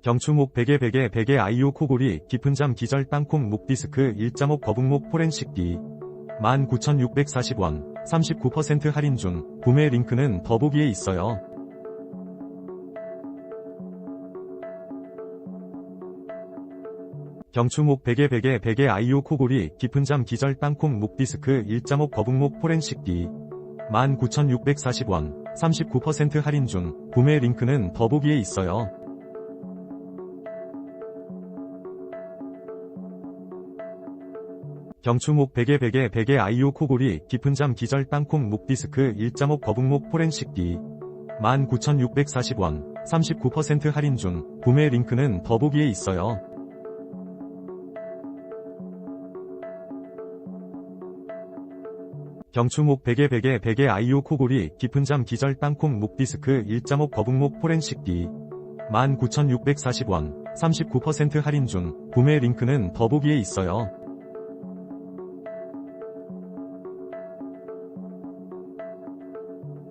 경추목 베개 아이오 코골이 깊은 잠 기절 땅콩 목디스크 일자목 거북목 포렌식기 19,640원 39% 할인 중. 구매 링크는 더보기에 있어요. 경추목 베개 아이오 코골이 깊은 잠 기절 땅콩 목디스크 일자목 거북목 포렌식기 19,640원 39% 할인 중. 구매 링크는 더보기에 있어요. 경추목 베개 아이오 코골이 깊은 잠 기절 땅콩 목디스크 일자목 거북목 포렌식기 19,640원 39% 할인 중. 구매 링크는 더보기에 있어요. 경추목 베개 아이오 코골이 깊은 잠 기절 땅콩 목디스크 일자목 거북목 포렌식기 19,640원 39% 할인 중. 구매 링크는 더보기에 있어요.